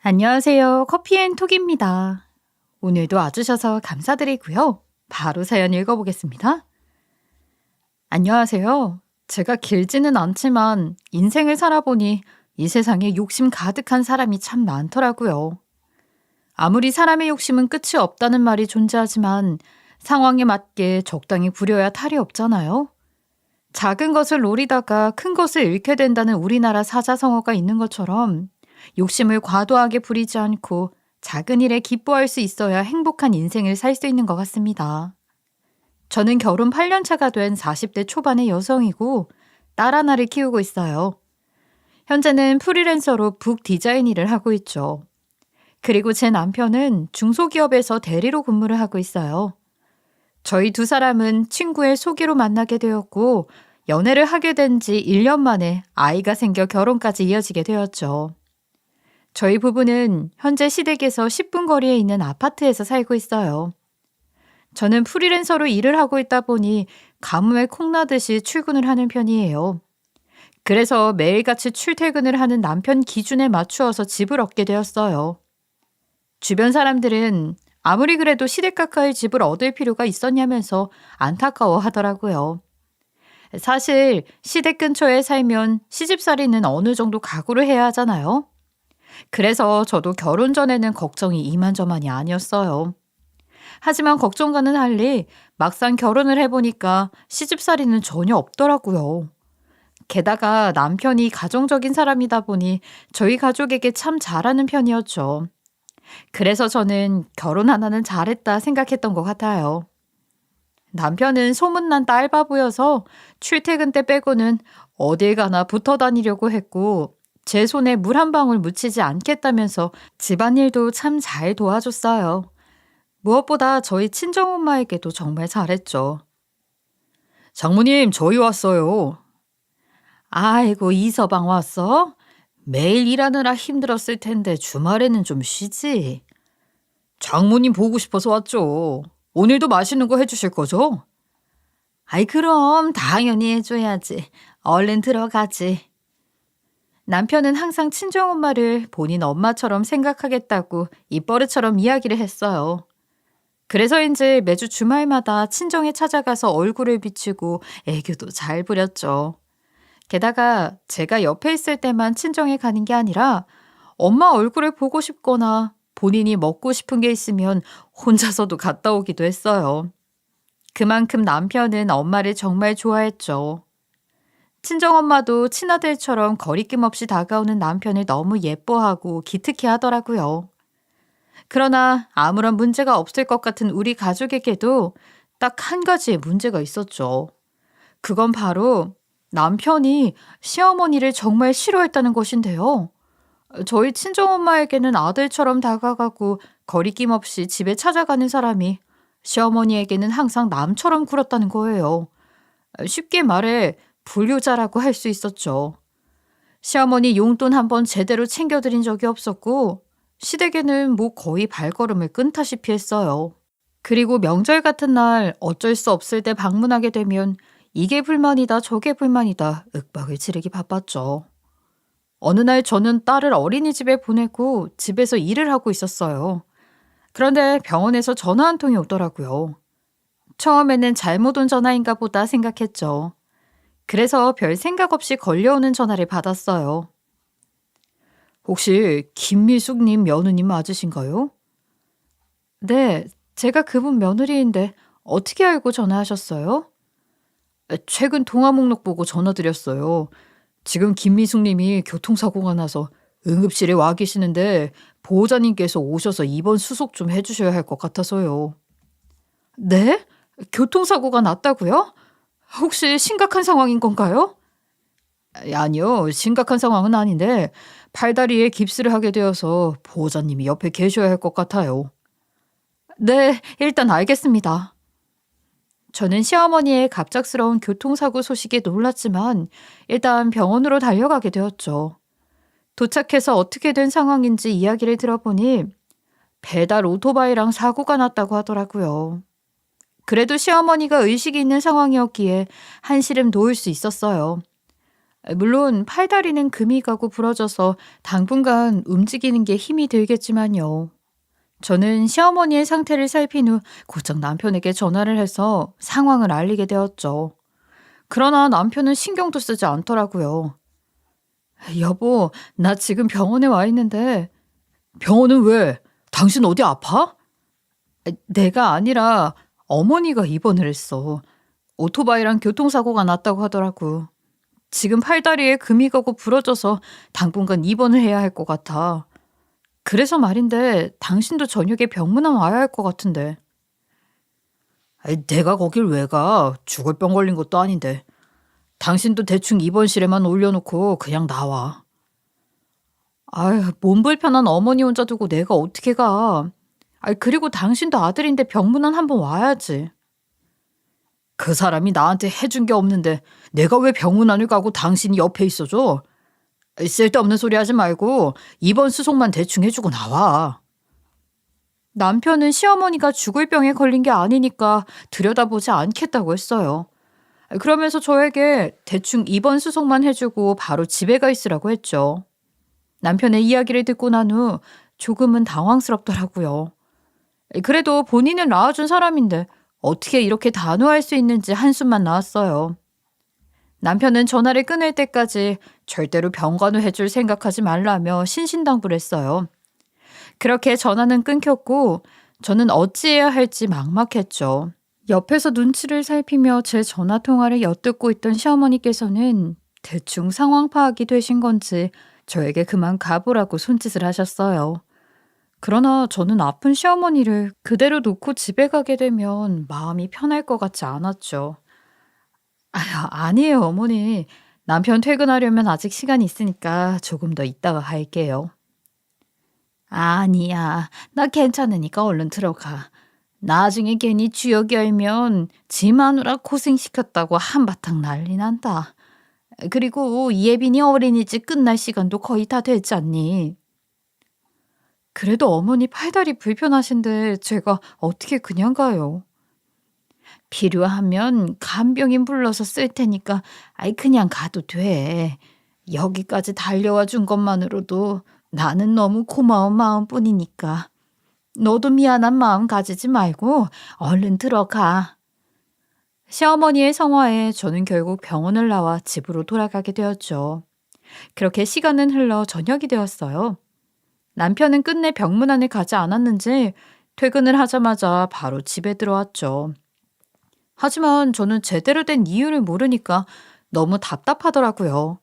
안녕하세요. 커피앤톡입니다. 오늘도 와주셔서 감사드리고요. 바로 사연 읽어보겠습니다. 안녕하세요. 제가 길지는 않지만 인생을 살아보니 이 세상에 욕심 가득한 사람이 참 많더라고요. 아무리 사람의 욕심은 끝이 없다는 말이 존재하지만 상황에 맞게 적당히 부려야 탈이 없잖아요. 작은 것을 노리다가 큰 것을 잃게 된다는 우리나라 사자성어가 있는 것처럼 욕심을 과도하게 부리지 않고 작은 일에 기뻐할 수 있어야 행복한 인생을 살 수 있는 것 같습니다. 저는 결혼 8년 차가 된 40대 초반의 여성이고 딸 하나를 키우고 있어요. 현재는 프리랜서로 북 디자인 일을 하고 있죠. 그리고 제 남편은 중소기업에서 대리로 근무를 하고 있어요. 저희 두 사람은 친구의 소개로 만나게 되었고 연애를 하게 된 지 1년 만에 아이가 생겨 결혼까지 이어지게 되었죠. 저희 부부는 현재 시댁에서 10분 거리에 있는 아파트에서 살고 있어요. 저는 프리랜서로 일을 하고 있다 보니 가뭄에 콩나듯이 출근을 하는 편이에요. 그래서 매일같이 출퇴근을 하는 남편 기준에 맞추어서 집을 얻게 되었어요. 주변 사람들은 아무리 그래도 시댁 가까이 집을 얻을 필요가 있었냐면서 안타까워 하더라고요. 사실 시댁 근처에 살면 시집살이는 어느 정도 각오를 해야 하잖아요. 그래서 저도 결혼 전에는 걱정이 이만저만이 아니었어요. 하지만 걱정과는 달리 막상 결혼을 해보니까 시집살이는 전혀 없더라고요. 게다가 남편이 가정적인 사람이다 보니 저희 가족에게 참 잘하는 편이었죠. 그래서 저는 결혼 하나는 잘했다 생각했던 것 같아요. 남편은 소문난 딸바보여서 출퇴근 때 빼고는 어딜 가나 붙어 다니려고 했고 제 손에 물 한 방울 묻히지 않겠다면서 집안일도 참 잘 도와줬어요. 무엇보다 저희 친정엄마에게도 정말 잘했죠. 장모님, 저희 왔어요. 아이고, 이서방 왔어? 매일 일하느라 힘들었을 텐데 주말에는 좀 쉬지. 장모님 보고 싶어서 왔죠. 오늘도 맛있는 거 해주실 거죠? 아이, 그럼 당연히 해줘야지. 얼른 들어가지. 남편은 항상 친정엄마를 본인 엄마처럼 생각하겠다고 입버릇처럼 이야기를 했어요. 그래서인지 매주 주말마다 친정에 찾아가서 얼굴을 비추고 애교도 잘 부렸죠. 게다가 제가 옆에 있을 때만 친정에 가는 게 아니라 엄마 얼굴을 보고 싶거나 본인이 먹고 싶은 게 있으면 혼자서도 갔다 오기도 했어요. 그만큼 남편은 엄마를 정말 좋아했죠. 친정엄마도 친아들처럼 거리낌 없이 다가오는 남편을 너무 예뻐하고 기특해 하더라고요. 그러나 아무런 문제가 없을 것 같은 우리 가족에게도 딱 한 가지의 문제가 있었죠. 그건 바로 남편이 시어머니를 정말 싫어했다는 것인데요. 저희 친정엄마에게는 아들처럼 다가가고 거리낌 없이 집에 찾아가는 사람이 시어머니에게는 항상 남처럼 굴었다는 거예요. 쉽게 말해 불효자라고 할 수 있었죠. 시어머니 용돈 한 번 제대로 챙겨드린 적이 없었고 시댁에는 뭐 거의 발걸음을 끈다시피 했어요. 그리고 명절 같은 날 어쩔 수 없을 때 방문하게 되면 이게 불만이다 저게 불만이다 윽박을 지르기 바빴죠. 어느 날 저는 딸을 어린이집에 보내고 집에서 일을 하고 있었어요. 그런데 병원에서 전화 한 통이 오더라고요. 처음에는 잘못 온 전화인가 보다 생각했죠. 그래서 별 생각 없이 걸려오는 전화를 받았어요. 혹시 김미숙님 며느님 맞으신가요? 네, 제가 그분 며느리인데 어떻게 알고 전화하셨어요? 최근 통화 목록 보고 전화드렸어요. 지금 김미숙님이 교통사고가 나서 응급실에 와 계시는데 보호자님께서 오셔서 입원 수속 좀 해주셔야 할 것 같아서요. 네? 교통사고가 났다고요? 혹시 심각한 상황인 건가요? 아니요, 심각한 상황은 아닌데 팔다리에 깁스를 하게 되어서 보호자님이 옆에 계셔야 할 것 같아요. 네, 일단 알겠습니다. 저는 시어머니의 갑작스러운 교통사고 소식에 놀랐지만 일단 병원으로 달려가게 되었죠. 도착해서 어떻게 된 상황인지 이야기를 들어보니 배달 오토바이랑 사고가 났다고 하더라고요. 그래도 시어머니가 의식이 있는 상황이었기에 한시름 놓을 수 있었어요. 물론 팔다리는 금이 가고 부러져서 당분간 움직이는 게 힘이 들겠지만요. 저는 시어머니의 상태를 살핀 후 곧장 남편에게 전화를 해서 상황을 알리게 되었죠. 그러나 남편은 신경도 쓰지 않더라고요. 여보, 나 지금 병원에 와 있는데. 병원은 왜? 당신 어디 아파? 내가 아니라 어머니가 입원을 했어. 오토바이랑 교통사고가 났다고 하더라고. 지금 팔다리에 금이 가고 부러져서 당분간 입원을 해야 할 것 같아. 그래서 말인데 당신도 저녁에 병문안 와야 할 것 같은데. 내가 거길 왜 가? 죽을 병 걸린 것도 아닌데. 당신도 대충 입원실에만 올려놓고 그냥 나와. 아휴, 몸 불편한 어머니 혼자 두고 내가 어떻게 가. 그리고 당신도 아들인데 병문안 한번 와야지. 그 사람이 나한테 해준 게 없는데 내가 왜 병문안을 가고 당신이 옆에 있어줘? 쓸데없는 소리 하지 말고 입원 수속만 대충 해주고 나와. 남편은 시어머니가 죽을 병에 걸린 게 아니니까 들여다보지 않겠다고 했어요. 그러면서 저에게 대충 입원 수속만 해주고 바로 집에 가 있으라고 했죠. 남편의 이야기를 듣고 난 후 조금은 당황스럽더라고요. 그래도 본인은 낳아준 사람인데 어떻게 이렇게 단호할 수 있는지 한숨만 나왔어요. 남편은 전화를 끊을 때까지 절대로 병간호 해줄 생각하지 말라며 신신당부를 했어요. 그렇게 전화는 끊겼고 저는 어찌해야 할지 막막했죠. 옆에서 눈치를 살피며 제 전화 통화를 엿듣고 있던 시어머니께서는 대충 상황 파악이 되신 건지 저에게 그만 가보라고 손짓을 하셨어요. 그러나 저는 아픈 시어머니를 그대로 놓고 집에 가게 되면 마음이 편할 것 같지 않았죠. 아니에요, 어머니. 남편 퇴근하려면 아직 시간이 있으니까 조금 더 있다가 갈게요. 아니야, 나 괜찮으니까 얼른 들어가. 나중에 괜히 주역 열면 지 마누라 고생시켰다고 한바탕 난리 난다. 그리고 예빈이 어린이집 끝날 시간도 거의 다 됐지 않니? 그래도 어머니 팔다리 불편하신데 제가 어떻게 그냥 가요? 필요하면 간병인 불러서 쓸 테니까 그냥 가도 돼. 여기까지 달려와 준 것만으로도 나는 너무 고마운 마음뿐이니까. 너도 미안한 마음 가지지 말고 얼른 들어가. 시어머니의 성화에 저는 결국 병원을 나와 집으로 돌아가게 되었죠. 그렇게 시간은 흘러 저녁이 되었어요. 남편은 끝내 병문안을 가지 않았는지 퇴근을 하자마자 바로 집에 들어왔죠. 하지만 저는 제대로 된 이유를 모르니까 너무 답답하더라고요.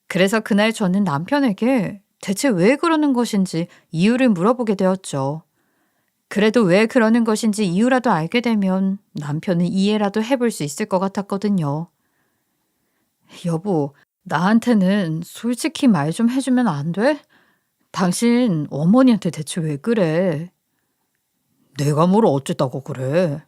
그래서 그날 저는 남편에게 대체 왜 그러는 것인지 이유를 물어보게 되었죠. 그래도 왜 그러는 것인지 이유라도 알게 되면 남편은 이해라도 해볼 수 있을 것 같았거든요. 여보, 나한테는 솔직히 말 좀 해주면 안 돼? 당신 어머니한테 대체 왜 그래? 내가 뭘 어쨌다고 그래?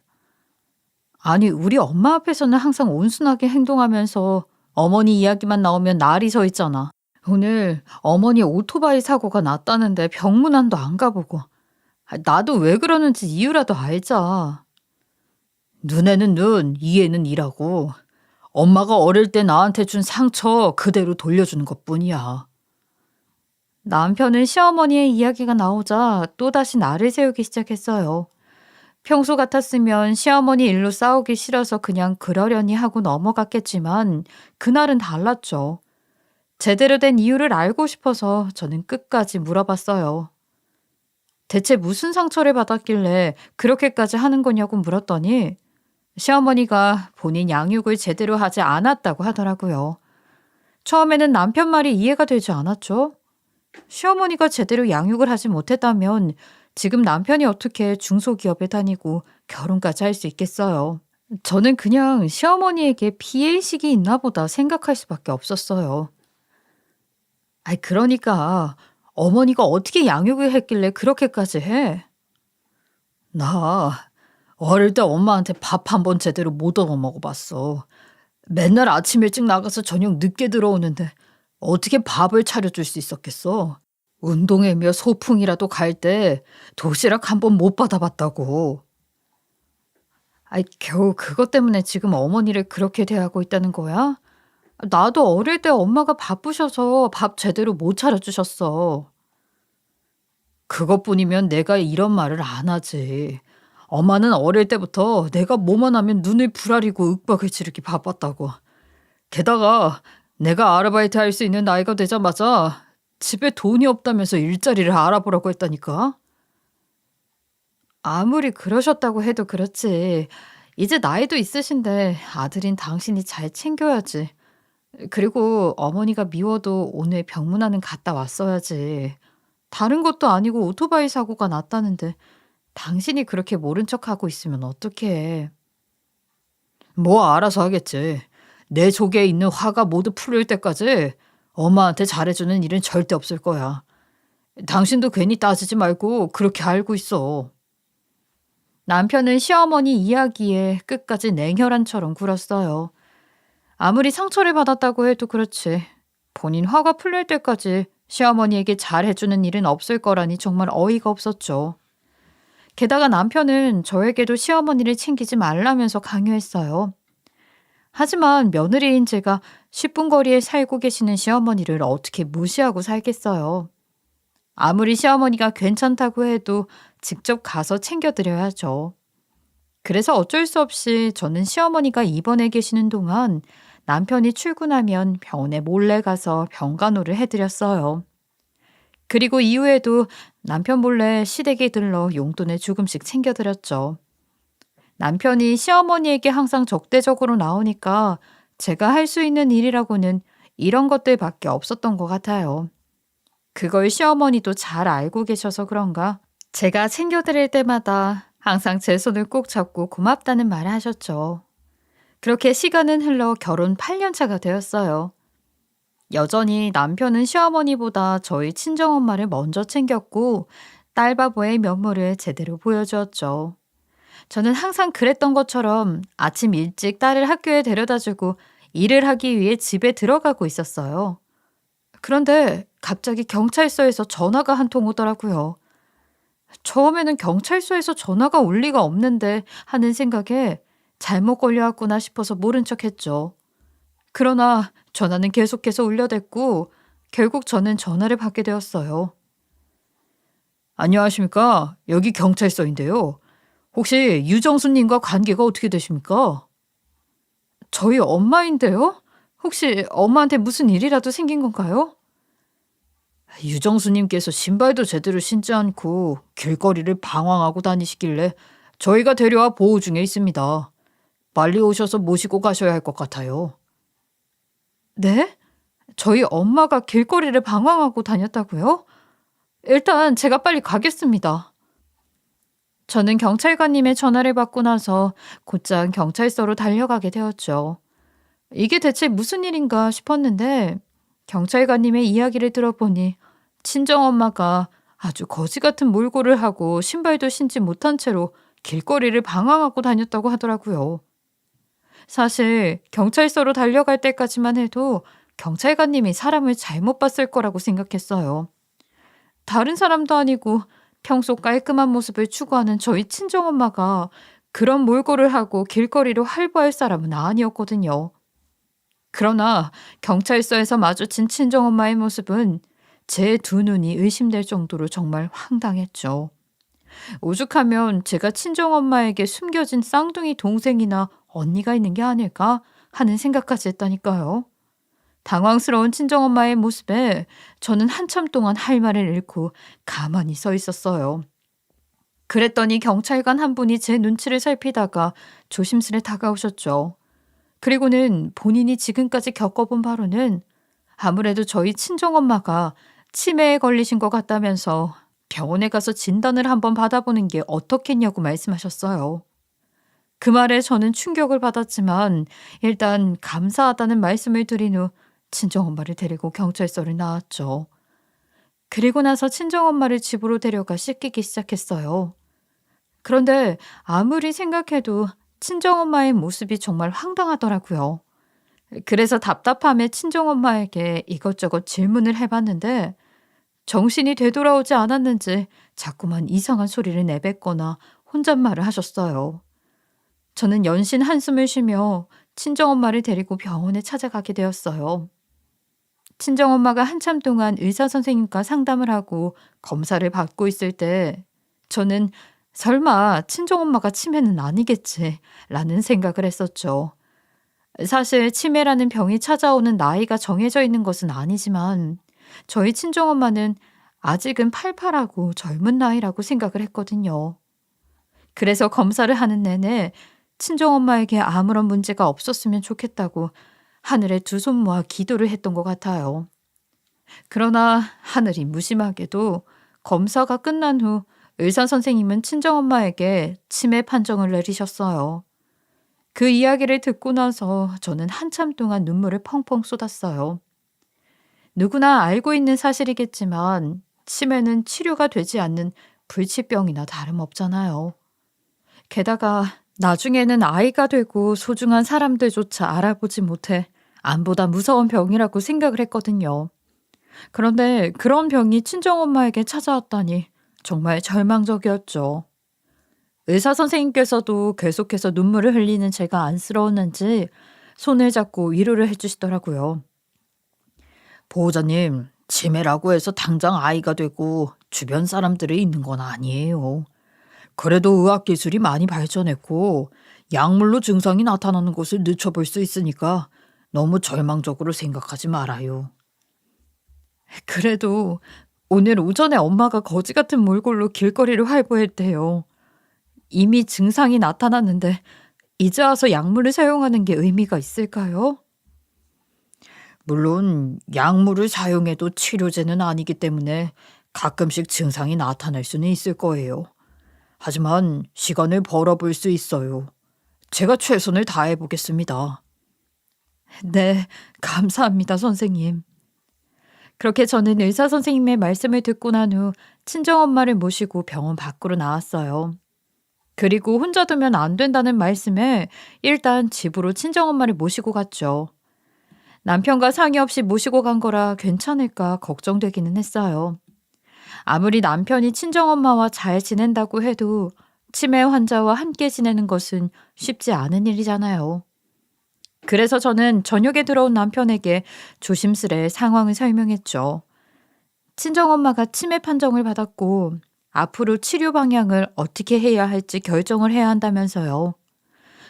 아니, 우리 엄마 앞에서는 항상 온순하게 행동하면서 어머니 이야기만 나오면 날이 서 있잖아. 오늘 어머니 오토바이 사고가 났다는데 병문안도 안 가보고. 나도 왜 그러는지 이유라도 알자. 눈에는 눈, 이에는 이라고. 엄마가 어릴 때 나한테 준 상처 그대로 돌려주는 것뿐이야. 남편은 시어머니의 이야기가 나오자 또다시 나를 세우기 시작했어요. 평소 같았으면 시어머니 일로 싸우기 싫어서 그냥 그러려니 하고 넘어갔겠지만 그날은 달랐죠. 제대로 된 이유를 알고 싶어서 저는 끝까지 물어봤어요. 대체 무슨 상처를 받았길래 그렇게까지 하는 거냐고 물었더니 시어머니가 본인 양육을 제대로 하지 않았다고 하더라고요. 처음에는 남편 말이 이해가 되지 않았죠. 시어머니가 제대로 양육을 하지 못했다면 지금 남편이 어떻게 중소기업에 다니고 결혼까지 할 수 있겠어요. 저는 그냥 시어머니에게 피해의식이 있나 보다 생각할 수밖에 없었어요. 그러니까 어머니가 어떻게 양육을 했길래 그렇게까지 해? 나 어릴 때 엄마한테 밥 한 번 제대로 못 얻어 먹어봤어. 맨날 아침 일찍 나가서 저녁 늦게 들어오는데 어떻게 밥을 차려줄 수 있었겠어? 운동회며 소풍이라도 갈 때 도시락 한 번 못 받아봤다고. 겨우 그것 때문에 지금 어머니를 그렇게 대하고 있다는 거야? 나도 어릴 때 엄마가 바쁘셔서 밥 제대로 못 차려주셨어. 그것뿐이면 내가 이런 말을 안 하지. 엄마는 어릴 때부터 내가 뭐만 하면 눈을 부라리고 윽박을 지르기 바빴다고. 게다가 내가 아르바이트 할 수 있는 나이가 되자마자 집에 돈이 없다면서 일자리를 알아보라고 했다니까. 아무리 그러셨다고 해도 그렇지. 이제 나이도 있으신데 아들인 당신이 잘 챙겨야지. 그리고 어머니가 미워도 오늘 병문안은 갔다 왔어야지. 다른 것도 아니고 오토바이 사고가 났다는데 당신이 그렇게 모른 척하고 있으면 어떡해. 뭐 알아서 하겠지. 내 속에 있는 화가 모두 풀릴 때까지 엄마한테 잘해주는 일은 절대 없을 거야. 당신도 괜히 따지지 말고 그렇게 알고 있어. 남편은 시어머니 이야기에 끝까지 냉혈한처럼 굴었어요. 아무리 상처를 받았다고 해도 그렇지. 본인 화가 풀릴 때까지 시어머니에게 잘해주는 일은 없을 거라니 정말 어이가 없었죠. 게다가 남편은 저에게도 시어머니를 챙기지 말라면서 강요했어요. 하지만 며느리인 제가 10분 거리에 살고 계시는 시어머니를 어떻게 무시하고 살겠어요. 아무리 시어머니가 괜찮다고 해도 직접 가서 챙겨드려야죠. 그래서 어쩔 수 없이 저는 시어머니가 입원해 계시는 동안 남편이 출근하면 병원에 몰래 가서 병간호를 해드렸어요. 그리고 이후에도 남편 몰래 시댁에 들러 용돈을 조금씩 챙겨드렸죠. 남편이 시어머니에게 항상 적대적으로 나오니까 제가 할 수 있는 일이라고는 이런 것들밖에 없었던 것 같아요. 그걸 시어머니도 잘 알고 계셔서 그런가 제가 챙겨드릴 때마다 항상 제 손을 꼭 잡고 고맙다는 말을 하셨죠. 그렇게 시간은 흘러 결혼 8년 차가 되었어요. 여전히 남편은 시어머니보다 저희 친정엄마를 먼저 챙겼고 딸바보의 면모를 제대로 보여주었죠. 저는 항상 그랬던 것처럼 아침 일찍 딸을 학교에 데려다주고 일을 하기 위해 집에 들어가고 있었어요. 그런데 갑자기 경찰서에서 전화가 한 통 오더라고요. 처음에는 경찰서에서 전화가 올 리가 없는데 하는 생각에 잘못 걸려왔구나 싶어서 모른 척했죠. 그러나 전화는 계속해서 울려댔고 결국 저는 전화를 받게 되었어요. 안녕하십니까? 여기 경찰서인데요. 혹시 유정수님과 관계가 어떻게 되십니까? 저희 엄마인데요? 혹시 엄마한테 무슨 일이라도 생긴 건가요? 유정수님께서 신발도 제대로 신지 않고 길거리를 방황하고 다니시길래 저희가 데려와 보호 중에 있습니다. 빨리 오셔서 모시고 가셔야 할 것 같아요. 네? 저희 엄마가 길거리를 방황하고 다녔다고요? 일단 제가 빨리 가겠습니다. 저는 경찰관님의 전화를 받고 나서 곧장 경찰서로 달려가게 되었죠. 이게 대체 무슨 일인가 싶었는데 경찰관님의 이야기를 들어보니 친정엄마가 아주 거지 같은 몰골을 하고 신발도 신지 못한 채로 길거리를 방황하고 다녔다고 하더라고요. 사실 경찰서로 달려갈 때까지만 해도 경찰관님이 사람을 잘못 봤을 거라고 생각했어요. 다른 사람도 아니고 평소 깔끔한 모습을 추구하는 저희 친정엄마가 그런 몰골을 하고 길거리로 활보할 사람은 아니었거든요. 그러나 경찰서에서 마주친 친정엄마의 모습은 제 두 눈이 의심될 정도로 정말 황당했죠. 오죽하면 제가 친정엄마에게 숨겨진 쌍둥이 동생이나 언니가 있는 게 아닐까 하는 생각까지 했다니까요. 당황스러운 친정엄마의 모습에 저는 한참 동안 할 말을 잃고 가만히 서 있었어요. 그랬더니 경찰관 한 분이 제 눈치를 살피다가 조심스레 다가오셨죠. 그리고는 본인이 지금까지 겪어본 바로는 아무래도 저희 친정엄마가 치매에 걸리신 것 같다면서 병원에 가서 진단을 한번 받아보는 게 어떻겠냐고 말씀하셨어요. 그 말에 저는 충격을 받았지만 일단 감사하다는 말씀을 드린 후 친정엄마를 데리고 경찰서를 나왔죠. 그리고 나서 친정엄마를 집으로 데려가 씻기기 시작했어요. 그런데 아무리 생각해도 친정엄마의 모습이 정말 황당하더라고요. 그래서 답답함에 친정엄마에게 이것저것 질문을 해봤는데 정신이 되돌아오지 않았는지 자꾸만 이상한 소리를 내뱉거나 혼잣말을 하셨어요. 저는 연신 한숨을 쉬며 친정엄마를 데리고 병원에 찾아가게 되었어요. 친정엄마가 한참 동안 의사 선생님과 상담을 하고 검사를 받고 있을 때 저는 설마 친정엄마가 치매는 아니겠지 라는 생각을 했었죠. 사실 치매라는 병이 찾아오는 나이가 정해져 있는 것은 아니지만 저희 친정엄마는 아직은 팔팔하고 젊은 나이라고 생각을 했거든요. 그래서 검사를 하는 내내 친정엄마에게 아무런 문제가 없었으면 좋겠다고 하늘에 두 손 모아 기도를 했던 것 같아요. 그러나 하늘이 무심하게도 검사가 끝난 후 의사 선생님은 친정엄마에게 치매 판정을 내리셨어요. 그 이야기를 듣고 나서 저는 한참 동안 눈물을 펑펑 쏟았어요. 누구나 알고 있는 사실이겠지만 치매는 치료가 되지 않는 불치병이나 다름없잖아요. 게다가 나중에는 아이가 되고 소중한 사람들조차 알아보지 못해 암보다 무서운 병이라고 생각을 했거든요. 그런데 그런 병이 친정엄마에게 찾아왔다니 정말 절망적이었죠. 의사 선생님께서도 계속해서 눈물을 흘리는 제가 안쓰러웠는지 손을 잡고 위로를 해주시더라고요. 보호자님, 치매라고 해서 당장 아이가 되고 주변 사람들이 있는 건 아니에요. 그래도 의학기술이 많이 발전했고 약물로 증상이 나타나는 것을 늦춰볼 수 있으니까 너무 절망적으로 생각하지 말아요. 그래도 오늘 오전에 엄마가 거지 같은 몰골로 길거리를 활보했대요. 이미 증상이 나타났는데 이제 와서 약물을 사용하는 게 의미가 있을까요? 물론 약물을 사용해도 치료제는 아니기 때문에 가끔씩 증상이 나타날 수는 있을 거예요. 하지만 시간을 벌어볼 수 있어요. 제가 최선을 다해 보겠습니다. 네, 감사합니다, 선생님. 그렇게 저는 의사 선생님의 말씀을 듣고 난 후 친정엄마를 모시고 병원 밖으로 나왔어요. 그리고 혼자 두면 안 된다는 말씀에 일단 집으로 친정엄마를 모시고 갔죠. 남편과 상의 없이 모시고 간 거라 괜찮을까 걱정되기는 했어요. 아무리 남편이 친정엄마와 잘 지낸다고 해도 치매 환자와 함께 지내는 것은 쉽지 않은 일이잖아요. 그래서 저는 저녁에 들어온 남편에게 조심스레 상황을 설명했죠. 친정엄마가 치매 판정을 받았고 앞으로 치료 방향을 어떻게 해야 할지 결정을 해야 한다면서요.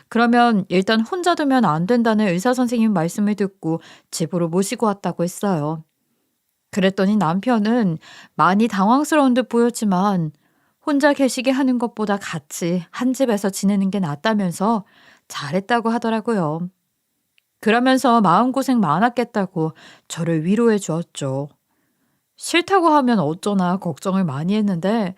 그러면 일단 혼자 두면 안 된다는 의사 선생님 말씀을 듣고 집으로 모시고 왔다고 했어요. 그랬더니 남편은 많이 당황스러운 듯 보였지만 혼자 계시게 하는 것보다 같이 한 집에서 지내는 게 낫다면서 잘했다고 하더라고요. 그러면서 마음고생 많았겠다고 저를 위로해 주었죠. 싫다고 하면 어쩌나 걱정을 많이 했는데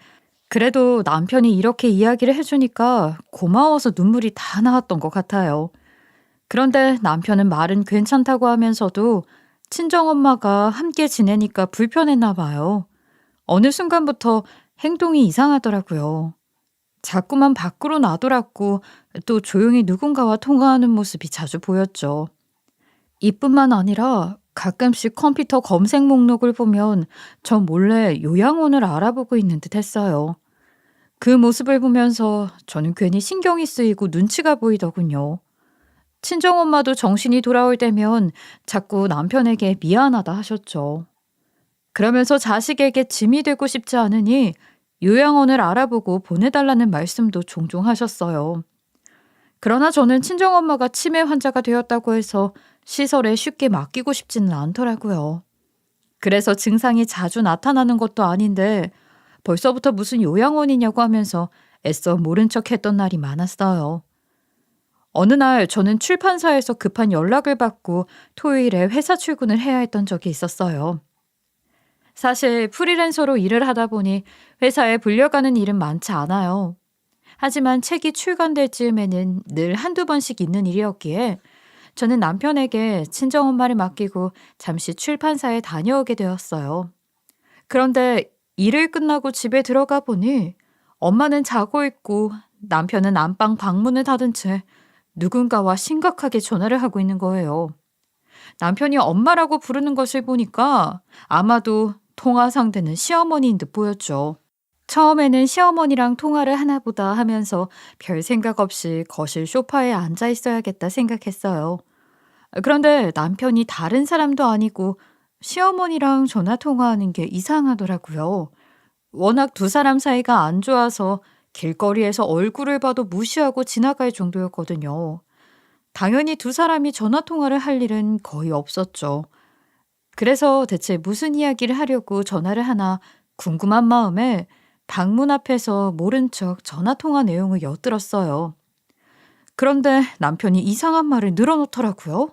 그래도 남편이 이렇게 이야기를 해주니까 고마워서 눈물이 다 나왔던 것 같아요. 그런데 남편은 말은 괜찮다고 하면서도 친정엄마가 함께 지내니까 불편했나 봐요. 어느 순간부터 행동이 이상하더라고요. 자꾸만 밖으로 나돌았고 또 조용히 누군가와 통화하는 모습이 자주 보였죠. 이뿐만 아니라 가끔씩 컴퓨터 검색 목록을 보면 저 몰래 요양원을 알아보고 있는 듯 했어요. 그 모습을 보면서 저는 괜히 신경이 쓰이고 눈치가 보이더군요. 친정엄마도 정신이 돌아올 때면 자꾸 남편에게 미안하다 하셨죠. 그러면서 자식에게 짐이 되고 싶지 않으니 요양원을 알아보고 보내달라는 말씀도 종종 하셨어요. 그러나 저는 친정엄마가 치매 환자가 되었다고 해서 시설에 쉽게 맡기고 싶지는 않더라고요. 그래서 증상이 자주 나타나는 것도 아닌데 벌써부터 무슨 요양원이냐고 하면서 애써 모른 척 했던 날이 많았어요. 어느 날 저는 출판사에서 급한 연락을 받고 토요일에 회사 출근을 해야 했던 적이 있었어요. 사실 프리랜서로 일을 하다 보니 회사에 불려가는 일은 많지 않아요. 하지만 책이 출간될 즈음에는 늘 한두 번씩 있는 일이었기에 저는 남편에게 친정엄마를 맡기고 잠시 출판사에 다녀오게 되었어요. 그런데 일을 끝나고 집에 들어가 보니 엄마는 자고 있고 남편은 안방 방문을 닫은 채 누군가와 심각하게 전화를 하고 있는 거예요. 남편이 엄마라고 부르는 것을 보니까 아마도 통화 상대는 시어머니인 듯 보였죠. 처음에는 시어머니랑 통화를 하나 보다 하면서 별 생각 없이 거실 소파에 앉아 있어야겠다 생각했어요. 그런데 남편이 다른 사람도 아니고 시어머니랑 전화 통화하는 게 이상하더라고요. 워낙 두 사람 사이가 안 좋아서 길거리에서 얼굴을 봐도 무시하고 지나갈 정도였거든요. 당연히 두 사람이 전화 통화를 할 일은 거의 없었죠. 그래서 대체 무슨 이야기를 하려고 전화를 하나 궁금한 마음에 방문 앞에서 모른 척 전화 통화 내용을 엿들었어요. 그런데 남편이 이상한 말을 늘어놓더라고요.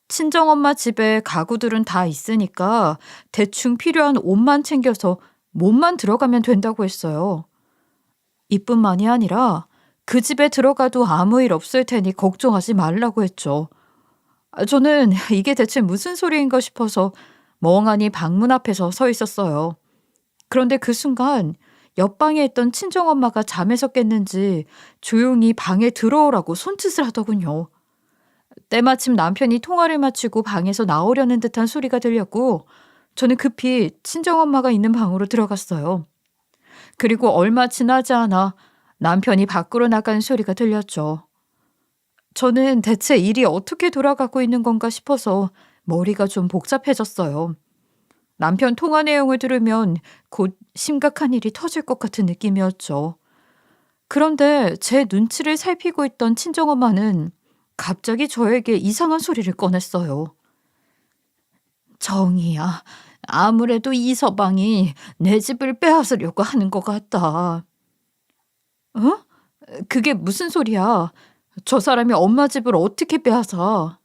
친정엄마 집에 가구들은 다 있으니까 대충 필요한 옷만 챙겨서 몸만 들어가면 된다고 했어요. 이뿐만이 아니라 그 집에 들어가도 아무 일 없을 테니 걱정하지 말라고 했죠. 저는 이게 대체 무슨 소리인가 싶어서 멍하니 방문 앞에서 서 있었어요. 그런데 그 순간 옆방에 있던 친정엄마가 잠에서 깼는지 조용히 방에 들어오라고 손짓을 하더군요. 때마침 남편이 통화를 마치고 방에서 나오려는 듯한 소리가 들렸고 저는 급히 친정엄마가 있는 방으로 들어갔어요. 그리고 얼마 지나지 않아 남편이 밖으로 나가는 소리가 들렸죠. 저는 대체 일이 어떻게 돌아가고 있는 건가 싶어서 머리가 좀 복잡해졌어요. 남편 통화 내용을 들으면 곧 심각한 일이 터질 것 같은 느낌이었죠. 그런데 제 눈치를 살피고 있던 친정엄마는 갑자기 저에게 이상한 소리를 꺼냈어요. 정이야, 아무래도 이 서방이 내 집을 빼앗으려고 하는 것 같다. 어? 그게 무슨 소리야? 저 사람이 엄마 집을 어떻게 빼앗아?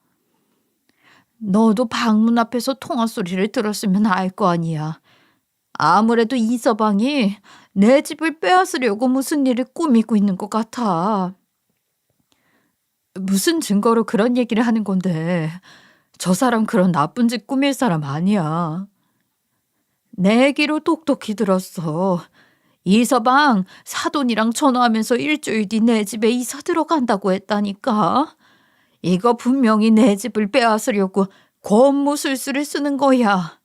너도 방문 앞에서 통화 소리를 들었으면 알 거 아니야. 아무래도 이 서방이 내 집을 빼앗으려고 무슨 일을 꾸미고 있는 것 같아. 무슨 증거로 그런 얘기를 하는 건데. 저 사람 그런 나쁜 짓 꾸밀 사람 아니야. 내 얘기로 똑똑히 들었어. 이 서방 사돈이랑 전화하면서 일주일 뒤 내 집에 이사 들어간다고 했다니까. 이거 분명히 내 집을 빼앗으려고 권모술수를 쓰는 거야.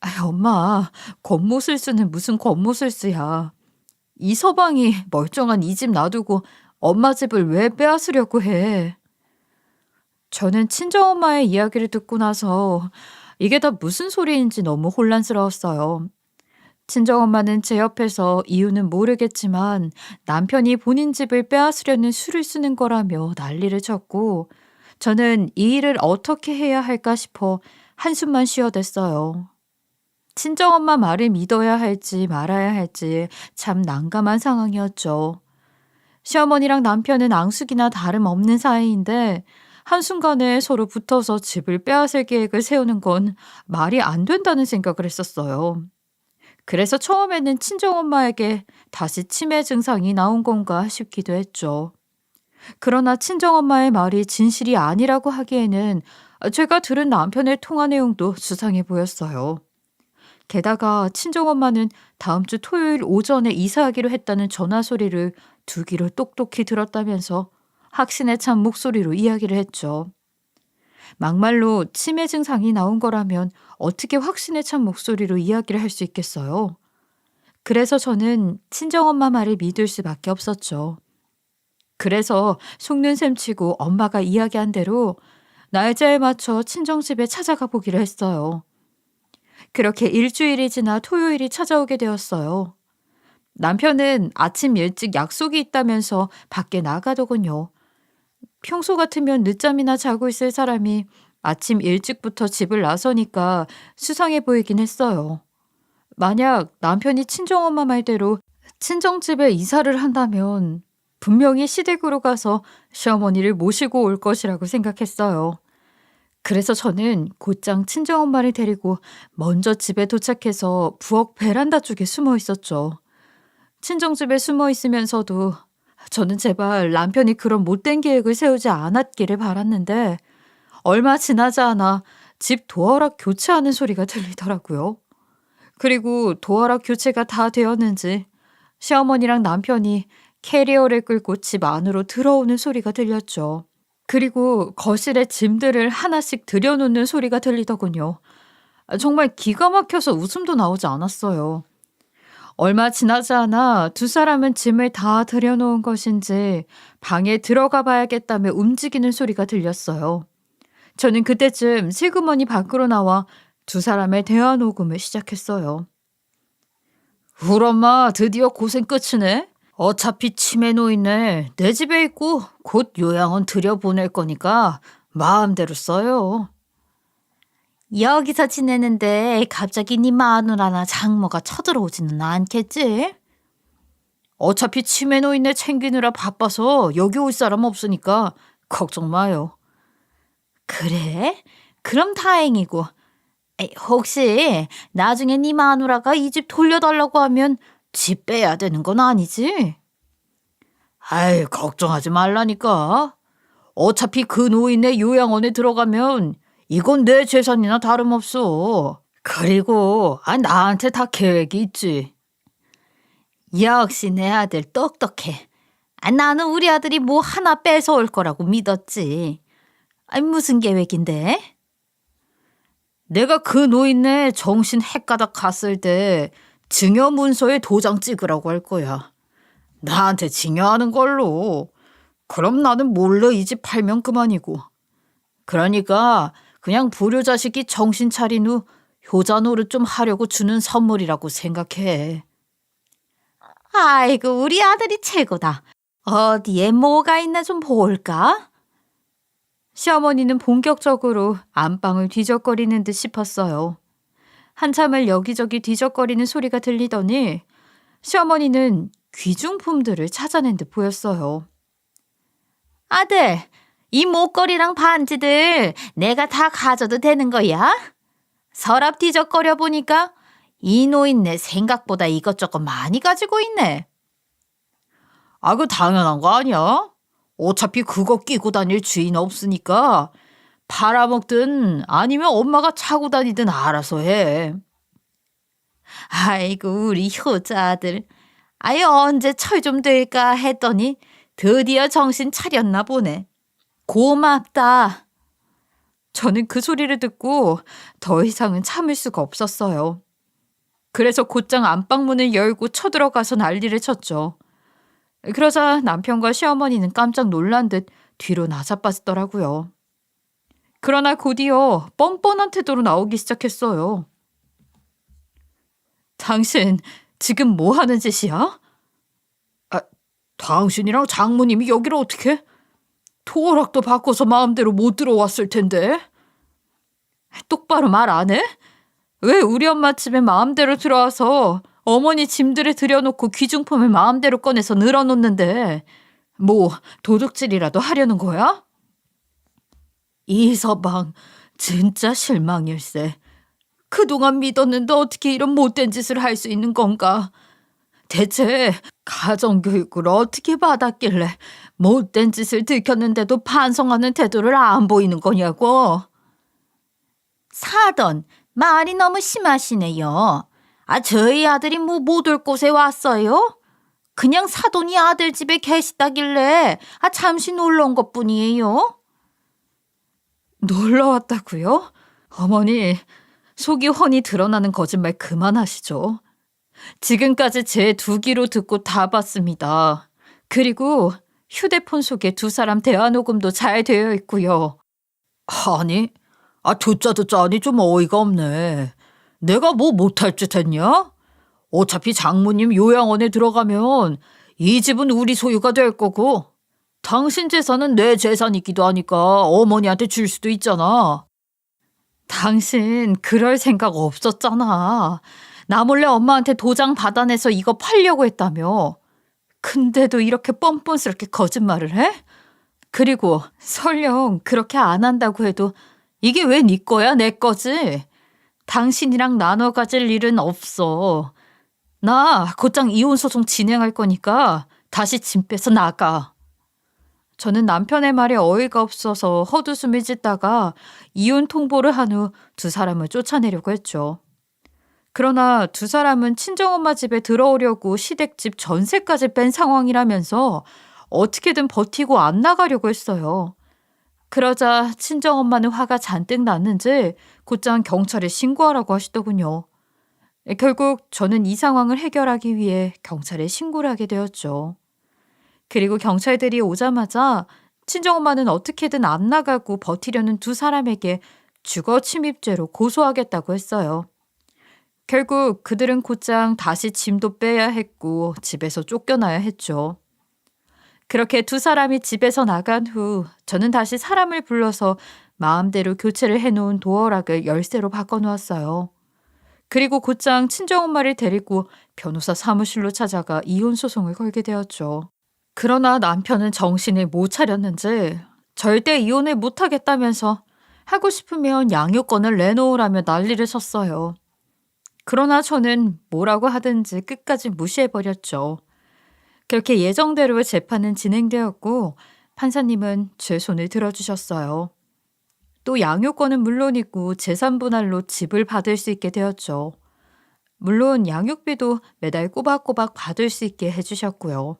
아, 엄마, 권모술수는 무슨 권모술수야. 이 서방이 멀쩡한 이 집 놔두고 엄마 집을 왜 빼앗으려고 해? 저는 친정엄마의 이야기를 듣고 나서 이게 다 무슨 소리인지 너무 혼란스러웠어요. 친정엄마는 제 옆에서 이유는 모르겠지만 남편이 본인 집을 빼앗으려는 수를 쓰는 거라며 난리를 쳤고 저는 이 일을 어떻게 해야 할까 싶어 한숨만 쉬어댔어요. 친정엄마 말을 믿어야 할지 말아야 할지 참 난감한 상황이었죠. 시어머니랑 남편은 앙숙이나 다름없는 사이인데 한순간에 서로 붙어서 집을 빼앗을 계획을 세우는 건 말이 안 된다는 생각을 했었어요. 그래서 처음에는 친정엄마에게 다시 치매 증상이 나온 건가 싶기도 했죠. 그러나 친정엄마의 말이 진실이 아니라고 하기에는 제가 들은 남편의 통화 내용도 수상해 보였어요. 게다가 친정엄마는 다음 주 토요일 오전에 이사하기로 했다는 전화 소리를 두 귀로 똑똑히 들었다면서 확신에 찬 목소리로 이야기를 했죠. 막말로 치매 증상이 나온 거라면 어떻게 확신에 찬 목소리로 이야기를 할 수 있겠어요? 그래서 저는 친정엄마 말을 믿을 수밖에 없었죠. 그래서 속는 셈 치고 엄마가 이야기한 대로 날짜에 맞춰 친정집에 찾아가 보기로 했어요. 그렇게 일주일이 지나 토요일이 찾아오게 되었어요. 남편은 아침 일찍 약속이 있다면서 밖에 나가더군요. 평소 같으면 늦잠이나 자고 있을 사람이 아침 일찍부터 집을 나서니까 수상해 보이긴 했어요. 만약 남편이 친정엄마 말대로 친정집에 이사를 한다면 분명히 시댁으로 가서 시어머니를 모시고 올 것이라고 생각했어요. 그래서 저는 곧장 친정엄마를 데리고 먼저 집에 도착해서 부엌 베란다 쪽에 숨어 있었죠. 친정집에 숨어 있으면서도 저는 제발 남편이 그런 못된 계획을 세우지 않았기를 바랐는데 얼마 지나지 않아 집 도어락 교체하는 소리가 들리더라고요. 그리고 도어락 교체가 다 되었는지 시어머니랑 남편이 캐리어를 끌고 집 안으로 들어오는 소리가 들렸죠. 그리고 거실에 짐들을 하나씩 들여놓는 소리가 들리더군요. 정말 기가 막혀서 웃음도 나오지 않았어요. 얼마 지나지 않아 두 사람은 짐을 다 들여놓은 것인지 방에 들어가 봐야겠다며 움직이는 소리가 들렸어요. 저는 그때쯤 슬그머니 밖으로 나와 두 사람의 대화 녹음을 시작했어요. 우리 엄마 드디어 고생 끝이네. 어차피 치매 노인네 내 집에 있고 곧 요양원 들여보낼 거니까 마음대로 써요. 여기서 지내는데 갑자기 네 마누라나 장모가 쳐들어오지는 않겠지? 어차피 치매 노인네 챙기느라 바빠서 여기 올 사람 없으니까 걱정 마요. 그래? 그럼 다행이고. 에이, 혹시 나중에 네 마누라가 이 집 돌려달라고 하면 집 빼야 되는 건 아니지? 아이, 걱정하지 말라니까. 어차피 그 노인네 요양원에 들어가면 이건 내 재산이나 다름없어. 그리고 나한테 다 계획이 있지. 역시 내 아들 똑똑해. 나는 우리 아들이 뭐 하나 뺏어올 거라고 믿었지. 무슨 계획인데? 내가 그 노인네 정신 헷가닥 갔을 때 증여 문서에 도장 찍으라고 할 거야. 나한테 증여하는 걸로. 그럼 나는 몰래 이 집 팔면 그만이고. 그러니까 그냥 불효 자식이 정신 차린 후 효자 노릇 좀 하려고 주는 선물이라고 생각해. 아이고, 우리 아들이 최고다. 어디에 뭐가 있나 좀 볼까? 시어머니는 본격적으로 안방을 뒤적거리는 듯 싶었어요. 한참을 여기저기 뒤적거리는 소리가 들리더니 시어머니는 귀중품들을 찾아낸 듯 보였어요. 아들, 이 목걸이랑 반지들 내가 다 가져도 되는 거야? 서랍 뒤적거려 보니까 이 노인네 생각보다 이것저것 많이 가지고 있네. 그 당연한 거 아니야? 어차피 그거 끼고 다닐 주인 없으니까 팔아먹든 아니면 엄마가 차고 다니든 알아서 해. 아이고, 우리 효자 아들. 언제 철 좀 될까 했더니 드디어 정신 차렸나 보네. 고맙다. 저는 그 소리를 듣고 더 이상은 참을 수가 없었어요. 그래서 곧장 안방문을 열고 쳐들어가서 난리를 쳤죠. 그러자 남편과 시어머니는 깜짝 놀란 듯 뒤로 나자빠지더라고요. 그러나 곧이어 뻔뻔한 태도로 나오기 시작했어요. 당신 지금 뭐 하는 짓이야? 당신이랑 장모님이 여기를 어떻게? 토락도 바꿔서 마음대로 못 들어왔을 텐데. 똑바로 말 안 해? 왜 우리 엄마 집에 마음대로 들어와서 어머니 짐들을 들여놓고 귀중품을 마음대로 꺼내서 늘어놓는데 뭐 도둑질이라도 하려는 거야? 이서방, 진짜 실망일세. 그동안 믿었는데 어떻게 이런 못된 짓을 할 수 있는 건가? 대체 가정교육을 어떻게 받았길래 못된 짓을 들켰는데도 반성하는 태도를 안 보이는 거냐고? 사돈, 말이 너무 심하시네요. 저희 아들이 뭐 못 올 곳에 왔어요? 그냥 사돈이 아들 집에 계시다길래 잠시 놀러 온 것뿐이에요. 놀러 왔다고요? 어머니, 속이 훤히 드러나는 거짓말 그만하시죠. 지금까지 제 두 귀로 듣고 다 봤습니다. 그리고 휴대폰 속에 두 사람 대화 녹음도 잘 되어 있고요. 아니, 듣자 하니 좀 어이가 없네. 내가 뭐 못할 짓 했냐? 어차피 장모님 요양원에 들어가면 이 집은 우리 소유가 될 거고 당신 재산은 내 재산이기도 하니까 어머니한테 줄 수도 있잖아. 당신 그럴 생각 없었잖아. 나 몰래 엄마한테 도장 받아내서 이거 팔려고 했다며. 근데도 이렇게 뻔뻔스럽게 거짓말을 해? 그리고 설령 그렇게 안 한다고 해도 이게 왜 네 거야, 내 거지? 당신이랑 나눠 가질 일은 없어. 나 곧장 이혼소송 진행할 거니까 다시 짐 빼서 나가. 저는 남편의 말에 어이가 없어서 헛웃음을 짓다가 이혼 통보를 한 후 두 사람을 쫓아내려고 했죠. 그러나 두 사람은 친정엄마 집에 들어오려고 시댁집 전세까지 뺀 상황이라면서 어떻게든 버티고 안 나가려고 했어요. 그러자 친정엄마는 화가 잔뜩 났는지 곧장 경찰에 신고하라고 하시더군요. 결국 저는 이 상황을 해결하기 위해 경찰에 신고를 하게 되었죠. 그리고 경찰들이 오자마자 친정엄마는 어떻게든 안 나가고 버티려는 두 사람에게 주거 침입죄로 고소하겠다고 했어요. 결국 그들은 곧장 다시 짐도 빼야 했고 집에서 쫓겨나야 했죠. 그렇게 두 사람이 집에서 나간 후 저는 다시 사람을 불러서 마음대로 교체를 해놓은 도어락을 열쇠로 바꿔놓았어요. 그리고 곧장 친정엄마를 데리고 변호사 사무실로 찾아가 이혼 소송을 걸게 되었죠. 그러나 남편은 정신을 못 차렸는지 절대 이혼을 못하겠다면서 하고 싶으면 양육권을 내놓으라며 난리를 쳤어요. 그러나 저는 뭐라고 하든지 끝까지 무시해버렸죠. 그렇게 예정대로 재판은 진행되었고 판사님은 제 손을 들어주셨어요. 또 양육권은 물론이고 재산 분할로 집을 받을 수 있게 되었죠. 물론 양육비도 매달 꼬박꼬박 받을 수 있게 해주셨고요.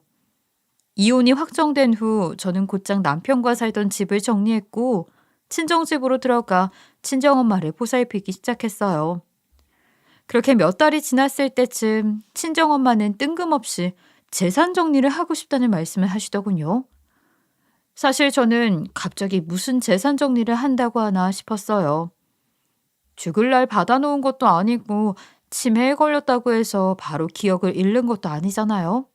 이혼이 확정된 후 저는 곧장 남편과 살던 집을 정리했고 친정집으로 들어가 친정엄마를 보살피기 시작했어요. 그렇게 몇 달이 지났을 때쯤 친정엄마는 뜬금없이 재산 정리를 하고 싶다는 말씀을 하시더군요. 사실 저는 갑자기 무슨 재산 정리를 한다고 하나 싶었어요. 죽을 날 받아놓은 것도 아니고 치매에 걸렸다고 해서 바로 기억을 잃는 것도 아니잖아요.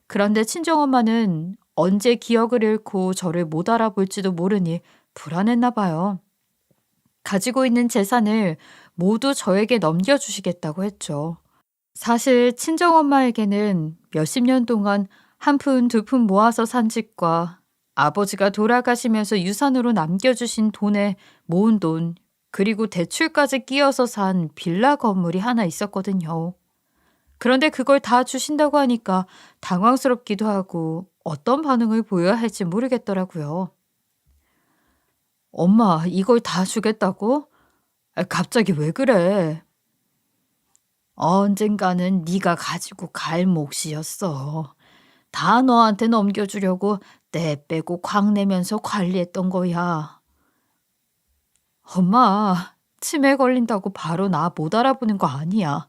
그런데 친정엄마는 언제 기억을 잃고 저를 못 알아볼지도 모르니 불안했나 봐요. 가지고 있는 재산을 모두 저에게 넘겨주시겠다고 했죠. 사실 친정엄마에게는 몇십 년 동안 한 푼 두 푼 모아서 산 집과 아버지가 돌아가시면서 유산으로 남겨주신 돈에 모은 돈, 그리고 대출까지 끼어서 산 빌라 건물이 하나 있었거든요. 그런데 그걸 다 주신다고 하니까 당황스럽기도 하고 어떤 반응을 보여야 할지 모르겠더라고요. 엄마, 이걸 다 주겠다고? 갑자기 왜 그래? 언젠가는 네가 가지고 갈 몫이었어. 다 너한테 넘겨주려고 때 빼고 광내면서 관리했던 거야. 엄마, 치매 걸린다고 바로 나 못 알아보는 거 아니야.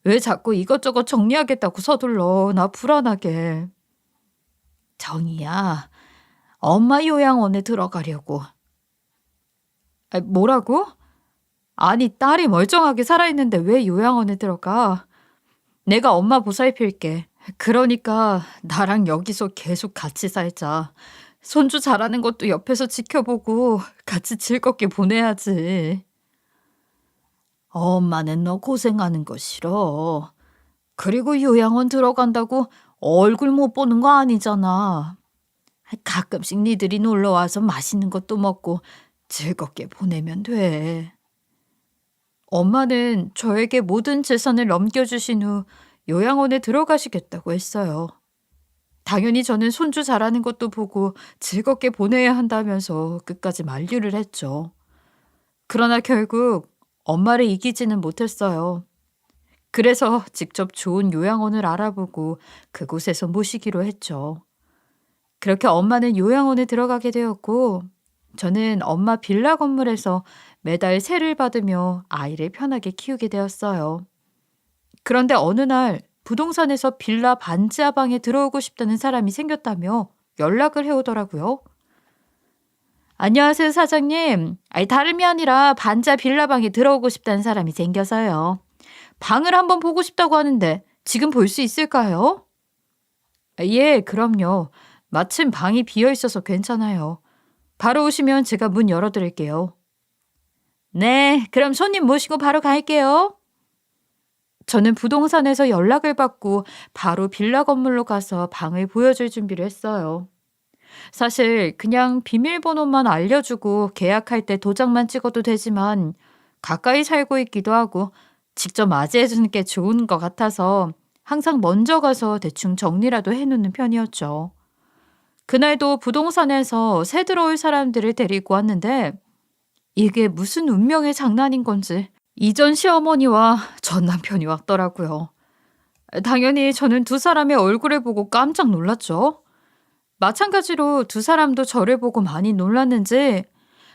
왜 자꾸 이것저것 정리하겠다고 서둘러. 나 불안하게. 정이야, 엄마 요양원에 들어가려고. 뭐라고? 아니, 딸이 멀쩡하게 살아있는데 왜 요양원에 들어가? 내가 엄마 보살필게. 그러니까 나랑 여기서 계속 같이 살자. 손주 자라는 것도 옆에서 지켜보고 같이 즐겁게 보내야지. 엄마는 너 고생하는 거 싫어. 그리고 요양원 들어간다고 얼굴 못 보는 거 아니잖아. 가끔씩 니들이 놀러 와서 맛있는 것도 먹고 즐겁게 보내면 돼. 엄마는 저에게 모든 재산을 넘겨주신 후 요양원에 들어가시겠다고 했어요. 당연히 저는 손주 자라는 것도 보고 즐겁게 보내야 한다면서 끝까지 만류를 했죠. 그러나 결국 엄마를 이기지는 못했어요. 그래서 직접 좋은 요양원을 알아보고 그곳에서 모시기로 했죠. 그렇게 엄마는 요양원에 들어가게 되었고 저는 엄마 빌라 건물에서 매달 세를 받으며 아이를 편하게 키우게 되었어요. 그런데 어느 날 부동산에서 빌라 반지하 방에 들어오고 싶다는 사람이 생겼다며 연락을 해오더라고요. 안녕하세요, 사장님. 다름이 아니라 반지하 빌라 방에 들어오고 싶다는 사람이 생겨서요. 방을 한번 보고 싶다고 하는데 지금 볼 수 있을까요? 예, 그럼요. 마침 방이 비어 있어서 괜찮아요. 바로 오시면 제가 문 열어드릴게요. 네, 그럼 손님 모시고 바로 갈게요. 저는 부동산에서 연락을 받고 바로 빌라 건물로 가서 방을 보여줄 준비를 했어요. 사실 그냥 비밀번호만 알려주고 계약할 때 도장만 찍어도 되지만 가까이 살고 있기도 하고 직접 맞이해주는 게 좋은 것 같아서 항상 먼저 가서 대충 정리라도 해놓는 편이었죠. 그날도 부동산에서 새 들어올 사람들을 데리고 왔는데 이게 무슨 운명의 장난인 건지 이전 시어머니와 전 남편이 왔더라고요. 당연히 저는 두 사람의 얼굴을 보고 깜짝 놀랐죠. 마찬가지로 두 사람도 저를 보고 많이 놀랐는지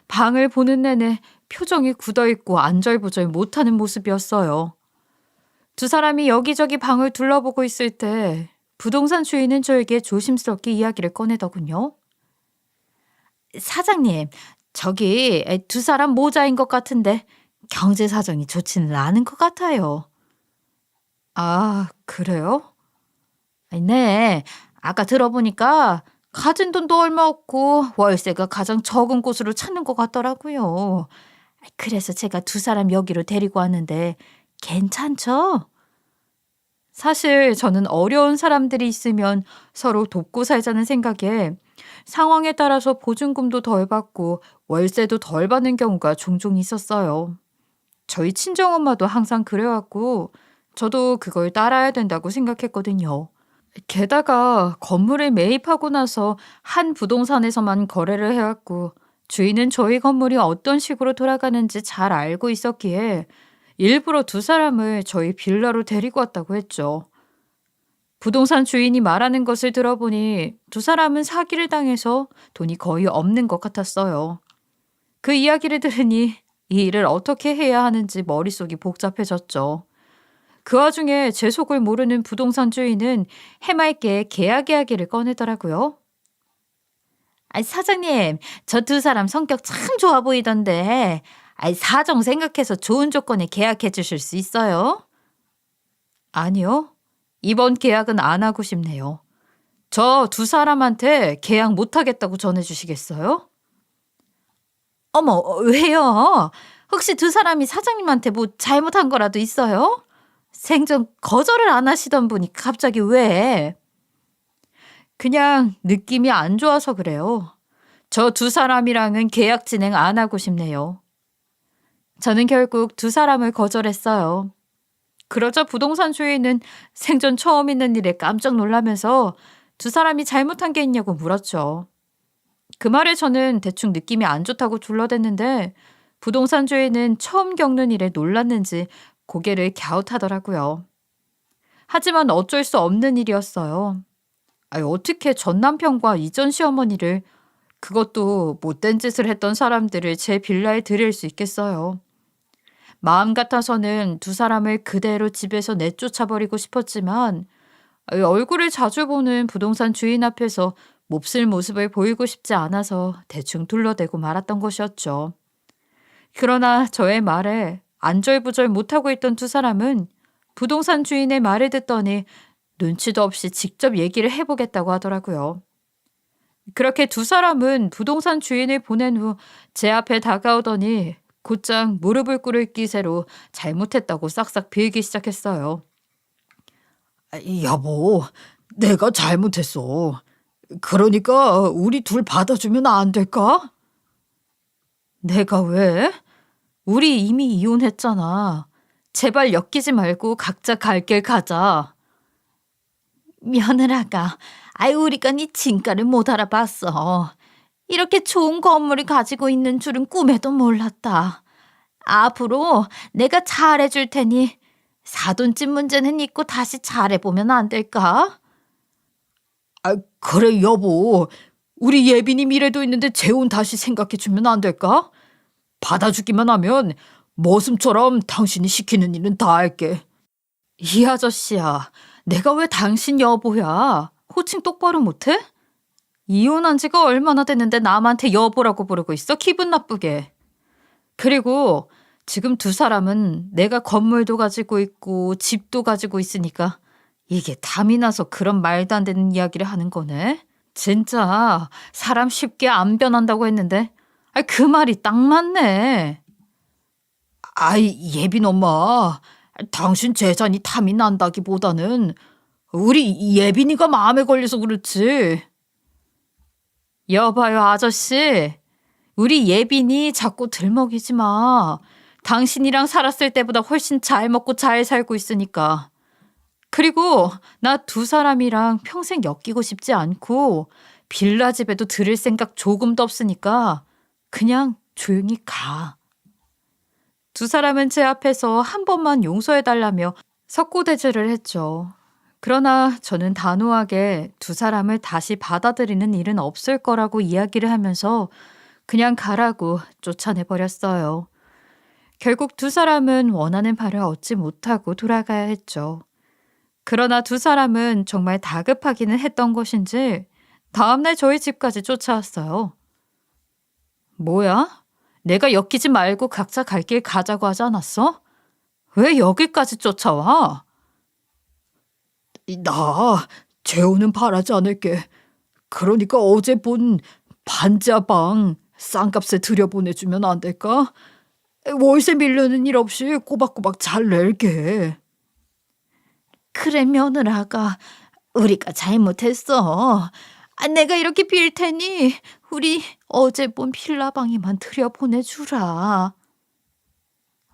방을 보는 내내 표정이 굳어있고 안절부절 못하는 모습이었어요. 두 사람이 여기저기 방을 둘러보고 있을 때 부동산 주인은 저에게 조심스럽게 이야기를 꺼내더군요. 사장님, 저기 두 사람 모자인 것 같은데 경제 사정이 좋지는 않은 것 같아요. 아, 그래요? 네. 아까 들어보니까 가진 돈도 얼마 없고 월세가 가장 적은 곳으로 찾는 것 같더라고요. 그래서 제가 두 사람 여기로 데리고 왔는데 괜찮죠? 사실 저는 어려운 사람들이 있으면 서로 돕고 살자는 생각에 상황에 따라서 보증금도 덜 받고 월세도 덜 받는 경우가 종종 있었어요. 저희 친정엄마도 항상 그래왔고 저도 그걸 따라야 된다고 생각했거든요. 게다가 건물을 매입하고 나서 한 부동산에서만 거래를 해왔고 주인은 저희 건물이 어떤 식으로 돌아가는지 잘 알고 있었기에 일부러 두 사람을 저희 빌라로 데리고 왔다고 했죠. 부동산 주인이 말하는 것을 들어보니 두 사람은 사기를 당해서 돈이 거의 없는 것 같았어요. 그 이야기를 들으니 이 일을 어떻게 해야 하는지 머릿속이 복잡해졌죠. 그 와중에 제 속을 모르는 부동산 주인은 해맑게 계약 이야기를 꺼내더라고요. 사장님, 저 두 사람 성격 참 좋아 보이던데, 사정 생각해서 좋은 조건에 계약해 주실 수 있어요? 아니요. 이번 계약은 안 하고 싶네요. 저 두 사람한테 계약 못 하겠다고 전해 주시겠어요? 어머, 왜요? 혹시 두 사람이 사장님한테 뭐 잘못한 거라도 있어요? 생전 거절을 안 하시던 분이 갑자기 왜? 그냥 느낌이 안 좋아서 그래요. 저 두 사람이랑은 계약 진행 안 하고 싶네요. 저는 결국 두 사람을 거절했어요. 그러자 부동산 주인은 생전 처음 있는 일에 깜짝 놀라면서 두 사람이 잘못한 게 있냐고 물었죠. 그 말에 저는 대충 느낌이 안 좋다고 둘러댔는데 부동산 주인은 처음 겪는 일에 놀랐는지 고개를 갸웃하더라고요. 하지만 어쩔 수 없는 일이었어요. 어떻게 전 남편과 이전 시어머니를 그것도 못된 짓을 했던 사람들을 제 빌라에 들일 수 있겠어요. 마음 같아서는 두 사람을 그대로 집에서 내쫓아버리고 싶었지만 얼굴을 자주 보는 부동산 주인 앞에서 몹쓸 모습을 보이고 싶지 않아서 대충 둘러대고 말았던 것이었죠. 그러나 저의 말에 안절부절 못하고 있던 두 사람은 부동산 주인의 말을 듣더니 눈치도 없이 직접 얘기를 해보겠다고 하더라고요. 그렇게 두 사람은 부동산 주인을 보낸 후 제 앞에 다가오더니 곧장 무릎을 꿇을 기세로 잘못했다고 싹싹 빌기 시작했어요. 여보, 내가 잘못했어. 그러니까 우리 둘 받아주면 안 될까? 내가 왜? 우리 이미 이혼했잖아. 제발 엮이지 말고 각자 갈 길 가자. 며느라가, 우리가 네 진가를 못 알아봤어. 이렇게 좋은 건물을 가지고 있는 줄은 꿈에도 몰랐다. 앞으로 내가 잘해줄 테니 사돈집 문제는 잊고 다시 잘해보면 안 될까? 그래 여보. 우리 예빈이 미래도 있는데 재혼 다시 생각해주면 안 될까? 받아주기만 하면 머슴처럼 당신이 시키는 일은 다 할게. 이 아저씨야, 내가 왜 당신 여보야? 호칭 똑바로 못해? 이혼한 지가 얼마나 됐는데 남한테 여보라고 부르고 있어? 기분 나쁘게. 그리고 지금 두 사람은 내가 건물도 가지고 있고 집도 가지고 있으니까 이게 담이 나서 그런 말도 안 되는 이야기를 하는 거네. 진짜 사람 쉽게 안 변한다고 했는데 그 말이 딱 맞네. 예빈 엄마, 당신 재산이 탐이 난다기보다는 우리 예빈이가 마음에 걸려서 그렇지. 여봐요, 아저씨. 우리 예빈이 자꾸 들먹이지 마. 당신이랑 살았을 때보다 훨씬 잘 먹고 잘 살고 있으니까. 그리고 나 두 사람이랑 평생 엮이고 싶지 않고 빌라 집에도 들을 생각 조금도 없으니까 그냥 조용히 가. 두 사람은 제 앞에서 한 번만 용서해달라며 석고대죄를 했죠. 그러나 저는 단호하게 두 사람을 다시 받아들이는 일은 없을 거라고 이야기를 하면서 그냥 가라고 쫓아내버렸어요. 결국 두 사람은 원하는 바를 얻지 못하고 돌아가야 했죠. 그러나 두 사람은 정말 다급하기는 했던 것인지 다음날 저희 집까지 쫓아왔어요. 뭐야? 내가 엮이지 말고 각자 갈 길 가자고 하지 않았어? 왜 여기까지 쫓아와? 나 재혼은 바라지 않을게. 그러니까 어제 본 반지하방 싼값에 들여보내주면 안 될까? 월세 밀려는 일 없이 꼬박꼬박 잘 낼게. 그래 며느라가 우리가 잘못했어. 내가 이렇게 빌 테니 우리 어제 본 필라방에만 들여보내주라.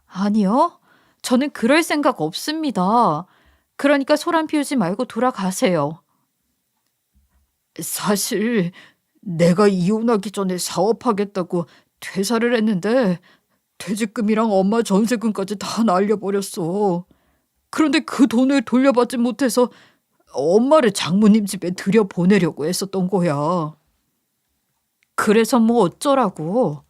아니요. 저는 그럴 생각 없습니다. 그러니까 소란 피우지 말고 돌아가세요. 사실 내가 이혼하기 전에 사업하겠다고 퇴사를 했는데 퇴직금이랑 엄마 전세금까지 다 날려버렸어. 그런데 그 돈을 돌려받지 못해서 엄마를 장모님 집에 들여보내려고 했었던 거야. 그래서 뭐 어쩌라고.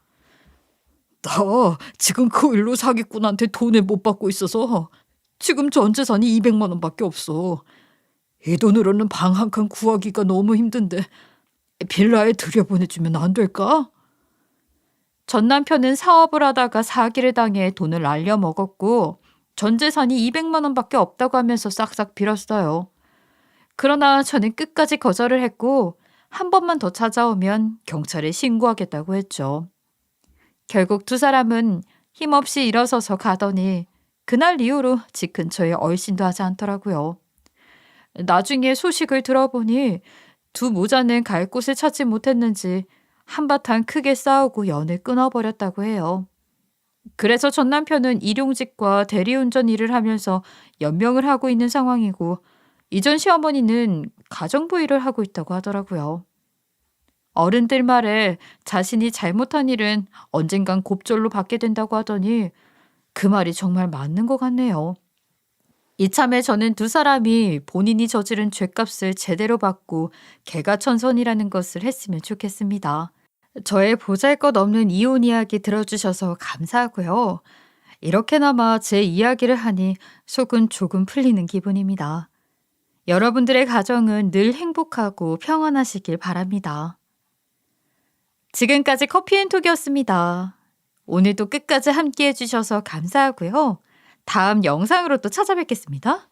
나 지금 그 일로 사기꾼한테 돈을 못 받고 있어서 지금 전 재산이 200만 원밖에 없어. 이 돈으로는 방 한 칸 구하기가 너무 힘든데 빌라에 들여보내주면 안 될까? 전 남편은 사업을 하다가 사기를 당해 돈을 날려먹었고 전 재산이 200만 원밖에 없다고 하면서 싹싹 빌었어요. 그러나 저는 끝까지 거절을 했고 한 번만 더 찾아오면 경찰에 신고하겠다고 했죠. 결국 두 사람은 힘없이 일어서서 가더니 그날 이후로 집 근처에 얼씬도 하지 않더라고요. 나중에 소식을 들어보니 두 모자는 갈 곳을 찾지 못했는지 한바탕 크게 싸우고 연을 끊어버렸다고 해요. 그래서 전 남편은 일용직과 대리운전 일을 하면서 연명을 하고 있는 상황이고 이전 시어머니는 가정부 일을 하고 있다고 하더라고요. 어른들 말에 자신이 잘못한 일은 언젠간 곱절로 받게 된다고 하더니 그 말이 정말 맞는 것 같네요. 이참에 저는 두 사람이 본인이 저지른 죄값을 제대로 받고 개가천선이라는 것을 했으면 좋겠습니다. 저의 보잘것없는 이혼 이야기 들어주셔서 감사하고요. 이렇게나마 제 이야기를 하니 속은 조금 풀리는 기분입니다. 여러분들의 가정은 늘 행복하고 평안하시길 바랍니다. 지금까지 커피앤톡이었습니다. 오늘도 끝까지 함께 해주셔서 감사하고요. 다음 영상으로 또 찾아뵙겠습니다.